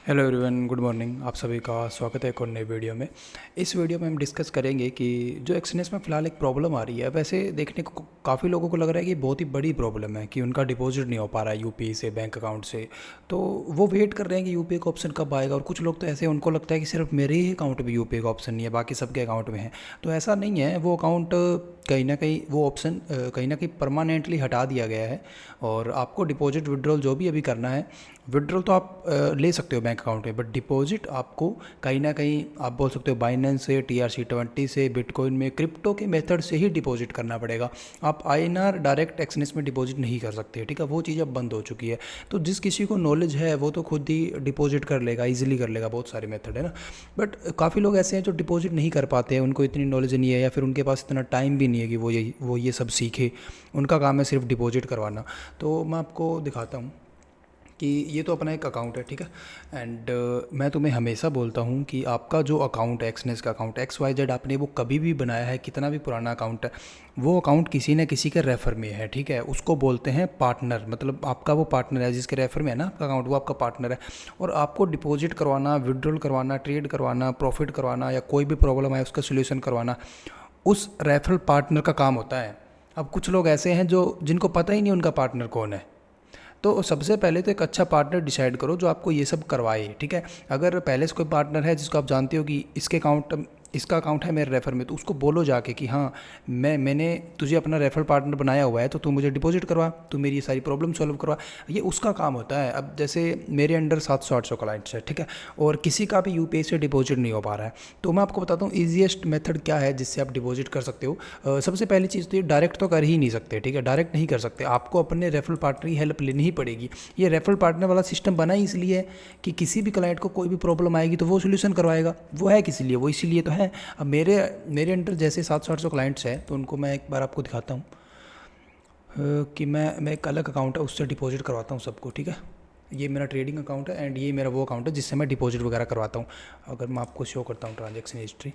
Hello everyone, good morning. आप सभी का स्वागत है एक और नए वीडियो में। इस वीडियो में हम डिस्कस करेंगे कि जो एक्सनेस में फ़िलहाल एक प्रॉब्लम आ रही है, वैसे देखने को काफ़ी लोगों को लग रहा है कि बहुत ही बड़ी प्रॉब्लम है कि उनका डिपॉजिट नहीं हो पा रहा है यूपीआई से, बैंक अकाउंट से। तो वो वेट कर रहे हैं कि यूपीआई का ऑप्शन कब आएगा। और कुछ लोग तो ऐसे, उनको लगता है कि सिर्फ मेरे ही अकाउंट में यूपीआई का ऑप्शन नहीं है, बाकी सबके अकाउंट में है। तो ऐसा नहीं है, वो अकाउंट कहीं ना कहीं वो ऑप्शन कहीं ना कहीं परमानेंटली हटा दिया गया है। और आपको डिपॉजिट विड्रॉल जो भी अभी करना है, विड्रॉल तो आप ले सकते हो बैंक अकाउंट में, बट डिपॉजिट आपको कहीं ना कहीं आप बोल सकते हो बाइनेंस से, TRC20 से, बिटकॉइन में, क्रिप्टो के मेथड से ही डिपॉजिट करना पड़ेगा। आप INR डायरेक्ट एक्सनेस में डिपॉजिट नहीं कर सकते, ठीक है। वो चीज़ अब बंद हो चुकी है। तो जिस किसी को नॉलेज है वो तो खुद ही डिपॉजिट कर लेगा, ईजिली कर लेगा, बहुत सारे मेथड है ना। बट काफ़ी लोग ऐसे हैं जो डिपॉजिट नहीं कर पाते हैं, उनको इतनी नॉलेज नहीं है या फिर उनके पास इतना टाइम भी नहीं है कि वो ये सब सीखे। उनका काम है सिर्फ डिपॉजिट करवाना। तो मैं आपको दिखाता हूँ कि ये तो अपना एक अकाउंट है, ठीक है। एंड मैं तुम्हें हमेशा बोलता हूँ कि आपका जो अकाउंट है, एक्सनेस का अकाउंट XYZ, आपने वो कभी भी बनाया है, कितना भी पुराना अकाउंट है, वो अकाउंट किसी न किसी के रेफ़र में है, ठीक है। उसको बोलते हैं पार्टनर, मतलब आपका वो पार्टनर है जिसके रेफ़र में है ना आपका अकाउंट, वो आपका पार्टनर है। और आपको डिपॉजिट करवाना, विड्रॉल करवाना, ट्रेड करवाना, प्रॉफिट करवाना या कोई भी प्रॉब्लम है उसका सोल्यूशन करवाना, उस रेफरल पार्टनर का काम होता है। अब कुछ लोग ऐसे हैं जो जिनको पता ही नहीं उनका पार्टनर कौन है। तो सबसे पहले तो एक अच्छा पार्टनर डिसाइड करो जो आपको ये सब करवाए, ठीक है। अगर पहले से कोई पार्टनर है जिसको आप जानते हो कि इसका अकाउंट है मेरे रेफ़र में, तो उसको बोलो जाके कि हाँ, मैंने तुझे अपना रेफरल पार्टनर बनाया हुआ है, तो तू मुझे डिपॉजिट करवा, तू मेरी ये सारी प्रॉब्लम सॉल्व करवा। ये उसका काम होता है। अब जैसे मेरे अंडर 700-800 क्लाइंट्स है, ठीक है, और किसी का भी यूपीआई से डिपॉजिट नहीं हो पा रहा है। तो मैं आपको बताता हूँ ईजीएस्ट मेथड क्या है जिससे आप डिपॉजिट कर सकते हो। सबसे पहली चीज़ तो ये डायरेक्ट तो कर ही नहीं सकते, ठीक है, डायरेक्ट नहीं कर सकते। आपको अपने रेफरल पार्टनर की हेल्प लेनी ही पड़ेगी। ये रेफरल पार्टनर वाला सिस्टम बना ही इसलिए है कि किसी भी क्लाइंट को कोई भी प्रॉब्लम आएगी तो वो सोल्यूशन करवाएगा। वो है किस लिए, वो इसीलिए तो है। अब मेरे अंडर जैसे 700-800 क्लाइंट्स हैं, तो उनको मैं एक बार आपको दिखाता हूँ कि मैं एक अलग अकाउंट है उससे डिपॉजिट करवाता हूँ सबको, ठीक है। ये मेरा ट्रेडिंग अकाउंट है एंड ये मेरा वो अकाउंट है जिससे मैं डिपॉजिट वगैरह करवाता हूँ। अगर मैं आपको शो करता हूँ ट्रांजेक्शन हिस्ट्री,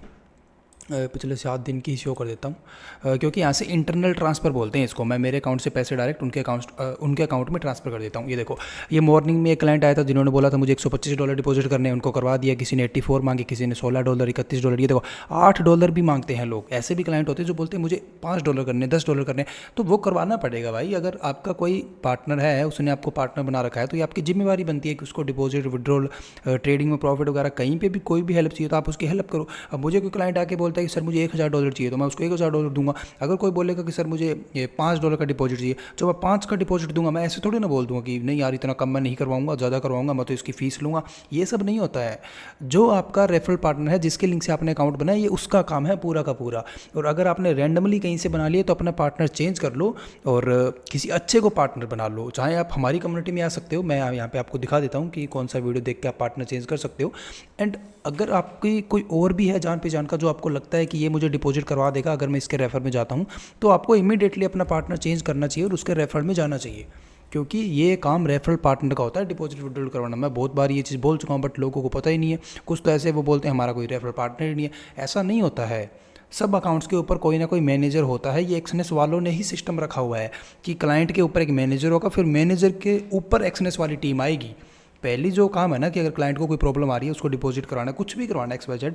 पिछले 7 दिन की शो कर देता हूँ, क्योंकि यहाँ से इंटरनल ट्रांसफ़र बोलते हैं इसको। मैं मेरे अकाउंट से पैसे डायरेक्ट उनके अकाउंट में ट्रांसफ़र कर देता हूँ। ये देखो, ये मॉर्निंग में एक क्लाइंट आया था जिन्होंने बोला था मुझे $125 डिपॉजिट करने हैं, उनको करवा दिया। किसी ने 84 मांगे, किसी ने $16, $31। ये देखो, $8 भी मांगते हैं लोग। ऐसे भी क्लाइंट होते हैं जो बोलते हैं मुझे $5 करने, $10 करने। तो वो करवाना पड़ेगा भाई। अगर आपका कोई पार्टनर है, उसने आपको पार्टनर बना रखा है, तो ये आपकी जिम्मेवारी बनती है कि उसको डिपॉजिट, विड्रॉल, ट्रेडिंग में प्रॉफिट वगैरह कहीं पर भी कोई भी हेल्प चाहिए तो आप उसकी हेल्प करो। अब मुझे कोई क्लाइंट आके बोलता है कि सर मुझे $1000 चाहिए, तो मैं उसको $1000 दूंगा। अगर कोई बोलेगा कि सर मुझे ये $5 का डिपॉजिट चाहिए, तो मैं 5 का डिपॉजिट दूंगा। मैं ऐसे थोड़ी ना बोल दूंगा कि नहीं यार इतना कम मैं नहीं करवाऊंगा, ज़्यादा करवाऊंगा, मैं तो इसकी फ़ीस लूँगा। ये सब नहीं होता है। जो आपका रेफरल पार्टनर है, जिसके लिंक से आपने अकाउंट बनाया, ये उसका काम है पूरा का पूरा। और अगर आपने रैंडमली कहीं से बना लिया तो अपना पार्टनर चेंज कर लो और किसी अच्छे को पार्टनर बना लो। चाहे आप हमारी कम्युनिटी में आ सकते हो, मैं यहाँ पे आपको दिखा देता हूँ कि कौन सा वीडियो देख के आप पार्टनर चेंज कर सकते हो। एंड अगर आपकी कोई और भी है जान पहचान का जो आपको लगता है कि ये मुझे डिपॉजिट करवा देगा अगर मैं इसके रेफर में जाता हूँ, तो आपको इमीडिएटली अपना पार्टनर चेंज करना चाहिए और उसके रेफर में जाना चाहिए। क्योंकि ये काम रेफरल पार्टनर का होता है, डिपॉजिट विड्रॉल करवाना। मैं बहुत बार ये चीज़ बोल चुका हूँ, बट लोगों को पता ही नहीं है। कुछ तो ऐसे वो बोलते हैं हमारा कोई रेफरल पार्टनर ही नहीं है। ऐसा नहीं होता है। सब अकाउंट्स के ऊपर कोई ना कोई मैनेजर होता है। ये एक्सनेस वालों ने ही सिस्टम रखा हुआ है कि क्लाइंट के ऊपर एक मैनेजर होगा, फिर मैनेजर के ऊपर एक्सनेस वाली टीम आएगी। पहली जो काम है ना कि अगर क्लाइंट को कोई प्रॉब्लम आ रही है, उसको डिपॉजिट करवाना, कुछ भी करवाना XYZ,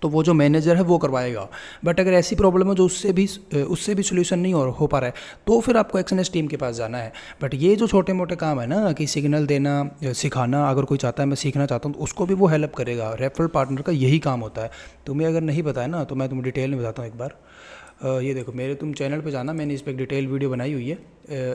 तो वो जो मैनेजर है वो करवाएगा। बट अगर ऐसी प्रॉब्लम है जो उससे भी सोल्यूशन नहीं हो पा रहा है, तो फिर आपको एक्सनेस टीम के पास जाना है। बट ये जो छोटे मोटे काम है ना कि सिग्नल देना, सिखाना, अगर कोई चाहता है मैं सीखना चाहता हूँ तो उसको भी वो हेल्प करेगा। रेफरल पार्टनर का यही काम होता है। तुम्हें अगर नहीं पता है ना तो मैं तुम्हें डिटेल में बताता हूँ एक बार। ये देखो, मेरे तुम चैनल पे जाना, मैंने इस पर एक डिटेल वीडियो बनाई हुई है।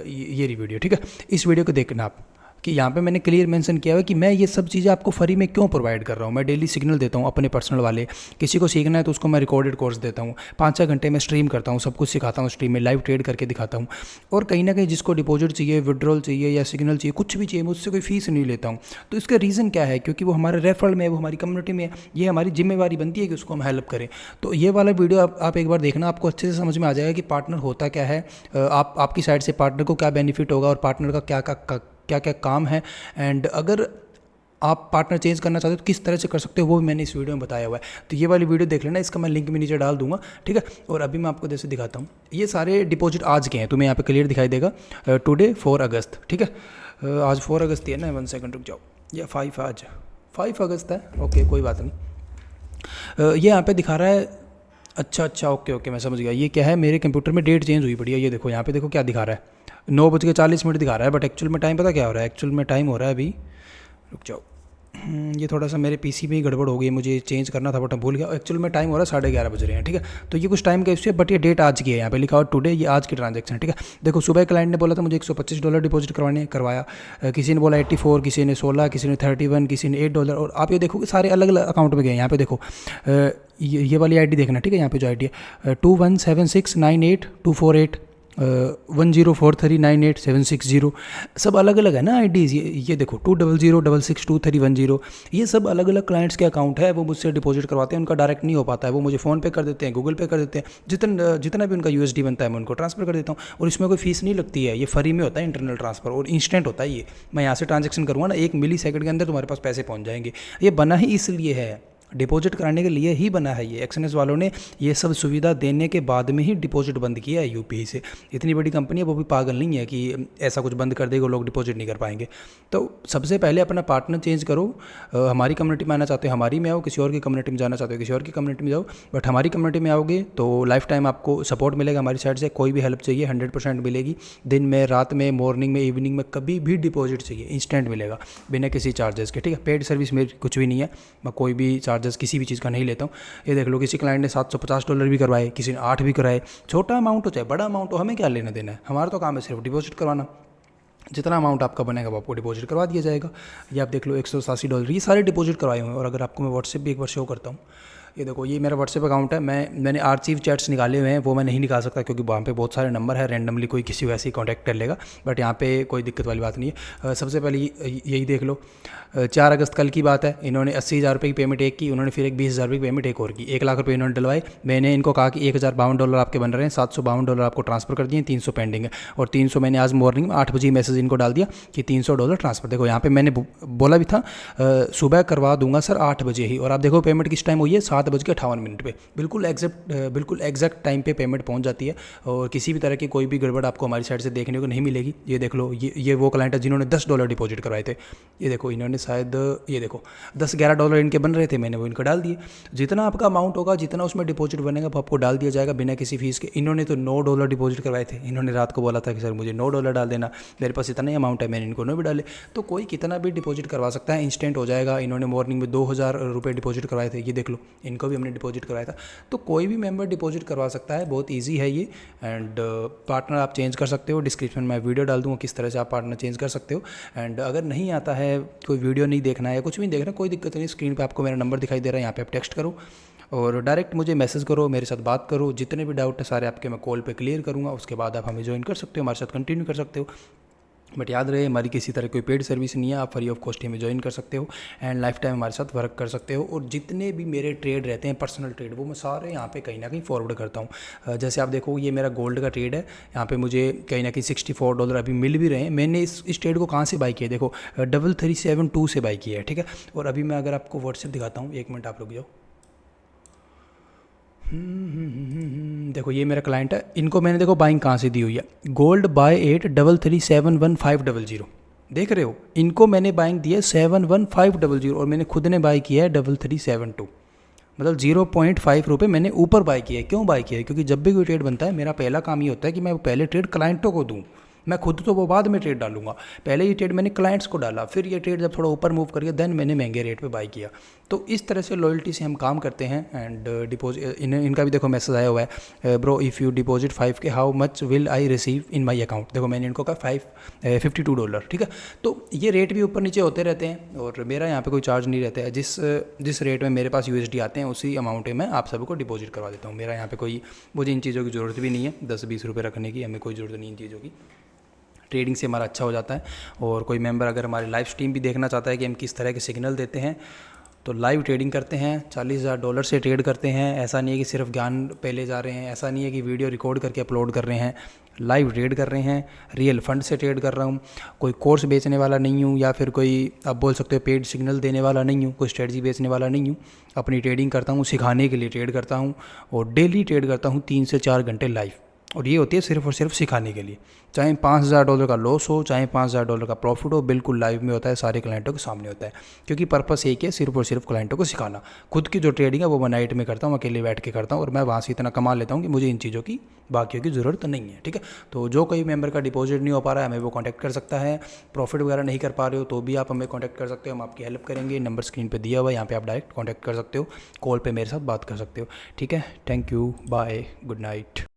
ये रही वीडियो, ठीक है। इस वीडियो को देखना आप कि यहाँ पे मैंने क्लियर मेंशन किया हुआ है कि मैं ये सब चीज़ें आपको फ्री में क्यों प्रोवाइड कर रहा हूँ। मैं डेली सिग्नल देता हूँ अपने पर्सनल वाले। किसी को सीखना है तो उसको मैं रिकॉर्डेड कोर्स देता हूँ, 5-6 घंटे में स्ट्रीम करता हूँ, सब कुछ सिखाता हूँ, स्ट्रीम में लाइव ट्रेड करके दिखाता हूँ। और कहीं ना कहीं जिसको डिपॉजिट चाहिए, विड्रॉल चाहिए या सिग्नल चाहिए, कुछ भी चाहिए, मुझसे कोई फीस नहीं लेता हूँ। तो इसका रीज़न क्या है? क्योंकि वो हमारे रेफरल में है, वो हमारी कम्युनिटी में है। ये हमारी जिम्मेवारी बनती है कि उसको हम हेल्प करें। तो ये वाला वीडियो आप एक बार देखना, आपको अच्छे से समझ में आ जाएगा कि पार्टनर होता क्या है, आपकी साइड से पार्टनर को क्या बेनिफिट होगा और पार्टनर का क्या क्या काम है। एंड अगर आप पार्टनर चेंज करना चाहते हो तो किस तरह से कर सकते हो, वो भी मैंने इस वीडियो में बताया हुआ है। तो ये वाली वीडियो देख लेना, इसका मैं लिंक भी नीचे डाल दूंगा, ठीक है। और अभी मैं आपको जैसे दिखाता हूँ, ये सारे डिपॉजिट आज के हैं, तुम्हें यहाँ पे क्लियर दिखाई देगा। टुडे 4 अगस्त, ठीक है। आज 4 अगस्त ही है ना। 1 सेकंड रुक जाओ। या 5 आज 5 अगस्त है, ओके कोई बात नहीं। ये यहाँ पे दिखा रहा है, अच्छा ओके ओके मैं समझ गया। ये क्या है, मेरे कंप्यूटर में डेट चेंज हुई पड़ी है। ये देखो यहाँ पे देखो क्या दिखा रहा है, 9:40 दिखा रहा है, बट एक्चुअल में टाइम पता क्या हो रहा है, एक्चुअल में टाइम हो रहा है अभी, रुक जाओ, ये थोड़ा सा मेरे पीसी में ही गड़बड़ हो गई, मुझे चेंज करना था बट मैं भूल गया। एक्चुअल में टाइम हो रहा है 11:30 बज रहे हैं, ठीक है। तो ये कुछ टाइम का इश्यू है, बट ये डेट आज की है, यहाँ पे लिखा हुआ टुडे, ये आज की ट्रांजैक्शन है, ठीक है। देखो सुबह क्लाइंट ने बोला था मुझे $125 डिपॉजिट करवाया, किसी ने बोला 84, किसी ने 16, किसी ने 31, किसी ने $8, और आप ये देखो कि सारे अलग अलग अकाउंट में गए। यहाँ पे देखो ये वाली ID देखना, ठीक है। यहाँ पे जो ID है 2176982481 10439870, सब अलग अलग है ना IDs। ये देखो 200662310, ये सब अलग अलग क्लाइंट्स के अकाउंट है, वो मुझसे डिपॉजिट करवाते हैं, उनका डायरेक्ट नहीं हो पाता है, वो मुझे फ़ोन पे कर देते हैं, गूगल पे कर देते हैं, जितना भी उनका USD बनता है मैं उनको ट्रांसफ़र कर देता हूँ, और इसमें कोई फीस नहीं लगती है, ये फ्री में होता है इंटरनल ट्रांसफ़र, और इंस्टेंट होता है। ये मैं यहाँ से ट्रांजेक्शन करूँगा ना, 1 मिली-सेकंड के अंदर तुम्हारे पास पैसे पहुँच जाएंगे। ये बना ही इसलिए है, डिपॉजिट कराने के लिए ही बना है ये। एक्सएनएस वालों ने ये सब सुविधा देने के बाद में ही डिपॉजिट बंद किया है यूपीआई से। इतनी बड़ी कंपनी है, वो भी पागल नहीं है कि ऐसा कुछ बंद कर देगा लोग डिपॉजिट नहीं कर पाएंगे। तो सबसे पहले अपना पार्टनर चेंज करो। हमारी कम्युनिटी में आना चाहते हो हमारी में आओ, किसी और की कम्युनिटी में जाना चाहते हो किसी और की कम्युनिटी में जाओ, बट हमारी कम्युनिटी में आओगे तो लाइफ टाइम आपको सपोर्ट मिलेगा हमारी साइड से। कोई भी हेल्प चाहिए 100% मिलेगी, दिन में, रात में, मॉर्निंग में, इवनिंग में, कभी भी डिपॉजिट चाहिए इंस्टेंट मिलेगा बिना किसी चार्जेस के, ठीक है। पेड सर्विस मेरी कुछ भी नहीं है, मैं कोई भी चार्जेस किसी भी चीज़ का नहीं लेता हूँ। ये देख लो, किसी क्लाइंट ने $750 भी करवाए, किसी ने 8 भी कराए। छोटा अमाउंट हो चाहे बड़ा अमाउंट हो, हमें क्या लेना देना है, हमारा तो काम है सिर्फ डिपॉजिट करवाना। जितना अमाउंट आपका बनेगा वो आपको डिपॉजिट करवा दिया जाएगा। ये आप देख लो $187, ये सारे डिपॉजिट करवाए हुए हैं। और अगर आपको मैं व्हाट्सएप भी एक बार शो करता हूँ, ये देखो ये मेरा व्हाट्सएप अकाउंट है। मैंने आर्चिव चैट्स निकाले हुए हैं, वो मैं नहीं निकाल सकता क्योंकि वहाँ पे बहुत सारे नंबर है, रैंडमली कोई किसी को ऐसे ही कॉन्टैक्ट कर लेगा, बट यहाँ पे कोई दिक्कत वाली बात नहीं है। सबसे पहले यही देख लो, 4 अगस्त कल की बात है, इन्होंने 80,000 की पेमेंट एक की, उन्होंने फिर एक 20,000 की पेमेंट एक और की, 1 लाख रुपये इन्होंने डलवाए। मैंने इनको कहा कि $1,052 आपके बन रहे हैं, $752 आपको ट्रांसफर कर दिए, 300 पेंडिंग है, और 300 मैंने आज मॉर्निंग में 8 बजे मैसेज इनको डाल दिया कि $300 ट्रांसफर। देखो यहाँ पे मैंने बोला भी था सुबह करवा दूंगा सर 8 बजे ही, और आप देखो पेमेंट किस टाइम हुई है, 7:58 पे, बिल्कुल एग्जैक्ट टाइम पे पेमेंट पहुंच जाती है, और किसी भी तरह की कोई भी गड़बड़ आपको हमारी साइड से देखने को नहीं मिलेगी। ये देख लो, ये वो क्लाइंट है जिन्होंने $10 डिपॉजिट करवाए थे। ये देखो इन्होंने शायद, ये देखो $10-11 इनके बन रहे थे, मैंने वो इनको डाल दिए। जितना आपका अमाउंट होगा, जितना उसमें डिपॉजिट बनेगा वो आपको डाल दिया जाएगा बिना किसी फीस के। इन्होंने तो $9 डिपॉजिट करवाए थे, इन्होंने रात को बोला था कि सर मुझे $9 डाल देना, मेरे पास इतना ही अमाउंट है, मैंने इनको 9 भी डाले। तो कोई कितना भी डिपॉजिट करवा सकता है, इंस्टेंट हो जाएगा। इन्होंने मॉर्निंग में $2,000 डिपॉजिट करवाए थे, ये देख लो इनको भी हमने डिपॉजिट करवाया था। तो कोई भी मेंबर डिपॉजिट करवा सकता है, बहुत इजी है ये। एंड पार्टनर आप चेंज कर सकते हो, डिस्क्रिप्शन में वीडियो डाल दूँगा किस तरह से आप पार्टनर चेंज कर सकते हो। एंड अगर नहीं आता है, कोई वीडियो नहीं देखना है या कुछ भी देखना, कोई दिक्कत नहीं, स्क्रीन पे आपको मेरा नंबर दिखाई दे रहा है, यहाँ पे आप टेक्स्ट करो और डायरेक्ट मुझे मैसेज करो, मेरे साथ बात करो। जितने भी डाउट है सारे आपके मैं कॉल पे क्लियर करूँगा, उसके बाद आप हमें ज्वाइन कर सकते हो, हमारे साथ कंटिन्यू कर सकते हो। बट याद रहे, हमारी किसी तरह कोई पेड सर्विस नहीं है, आप फ्री ऑफ कॉस्ट में ज्वाइन कर सकते हो एंड लाइफ टाइम हमारे साथ वर्क कर सकते हो। और जितने भी मेरे ट्रेड रहते हैं, पर्सनल ट्रेड, वो मैं सारे यहाँ पे कहीं ना कहीं फॉरवर्ड करता हूँ। जैसे आप देखो, ये मेरा गोल्ड का ट्रेड है, यहाँ पे मुझे कहीं ना कहीं $64 अभी मिल भी रहे हैं। मैंने इस ट्रेड को कहाँ से बाई किया, देखो 3372 से बाई किया है, ठीक है। और अभी मैं अगर आपको व्हाट्सएप दिखाता हूँ, 1 मिनट आप रुक जाओ। देखो ये मेरा क्लाइंट है, इनको मैंने देखो बाइंग कहाँ से दी हुई है, गोल्ड बाय 833711500। देख रहे हो, इनको मैंने बाइंग दी है 71500, और मैंने खुद ने बाई किया है 3372, मतलब 0.5 रुपये मैंने ऊपर बाई किया है। क्यों बाई किया है, क्योंकि जब भी कोई ट्रेड बनता है, मेरा पहला काम ये होता है कि मैं पहले ट्रेड क्लाइंटों को दूँ, मैं खुद तो वो बाद में ट्रेड डालूंगा। पहले ये ट्रेड मैंने क्लाइंट्स को डाला, फिर ये ट्रेड जब थोड़ा ऊपर मूव कर गया, देन मैंने महंगे रेट पे बाई किया। तो इस तरह से लॉयल्टी से हम काम करते हैं। एंड डिपॉजिट इनका भी देखो मैसेज आया हुआ है, bro if you deposit 5K how much will I receive in my account. देखो मैंने इनको कहा $52, ठीक है। तो ये रेट भी ऊपर नीचे होते रहते हैं, और मेरा यहाँ पे कोई चार्ज नहीं रहता है। जिस रेट में मेरे पास USD आते हैं, उसी अमाउंट में मैं आप सबको डिपॉजिट करवा देता हूँ। मेरा यहाँ पे मुझे इन चीज़ों की ज़रूरत भी नहीं है, 10-20 रुपये रखने की हमें कोई ज़रूरत नहीं इन चीज़ों की। ट्रेडिंग से हमारा अच्छा हो जाता है। और कोई मेंबर अगर हमारी लाइव स्ट्रीम भी देखना चाहता है कि हम किस तरह के सिग्नल देते हैं, तो लाइव ट्रेडिंग करते हैं, $40,000 से ट्रेड करते हैं। ऐसा नहीं है कि सिर्फ ज्ञान पे ले जा रहे हैं, ऐसा नहीं है कि वीडियो रिकॉर्ड करके अपलोड कर रहे हैं, लाइव ट्रेड कर रहे हैं, रियल फंड से ट्रेड कर रहा हूँ। कोई कोर्स बेचने वाला नहीं हूँ, या फिर कोई आप बोल सकते हो पेड सिग्नल देने वाला नहीं हूँ, कोई स्ट्रेटजी बेचने वाला नहीं हूँ। अपनी ट्रेडिंग करता हूँ, सिखाने के लिए ट्रेड करता हूँ, और डेली ट्रेड करता हूँ 3 से 4 घंटे लाइव। और ये होती है सिर्फ और सिर्फ सिखाने के लिए। चाहे $5,000 का लॉस हो, चाहे $5,000 का प्रॉफिट हो, बिल्कुल लाइव में होता है, सारे क्लाइंटों के सामने होता है। क्योंकि पर्पस एक है, सिर्फ और सिर्फ क्लाइंटों को सिखाना। खुद की जो ट्रेडिंग है वो मैं नाइट में करता हूँ, अकेले बैठ के करता हूँ, और मैं वहाँ से इतना कमा लेता हूँ कि मुझे इन चीज़ों की बाकियों की ज़रूरत नहीं है। ठीक है, तो जो कोई मेंबर का डिपॉजिट नहीं हो पा रहा है हमें वो कॉन्टैक्ट कर सकता है। प्रॉफिट वगैरह नहीं कर पा रहे हो तो भी आप हमें कॉन्टैक्ट कर सकते हो, हम आपकी हेल्प करेंगे। नंबर स्क्रीन पर दिया हुआ है, यहाँ पे आप डायरेक्ट कॉन्टैक्ट कर सकते हो, कॉल पे मेरे साथ बात कर सकते हो। ठीक है, thank you, bye, good night.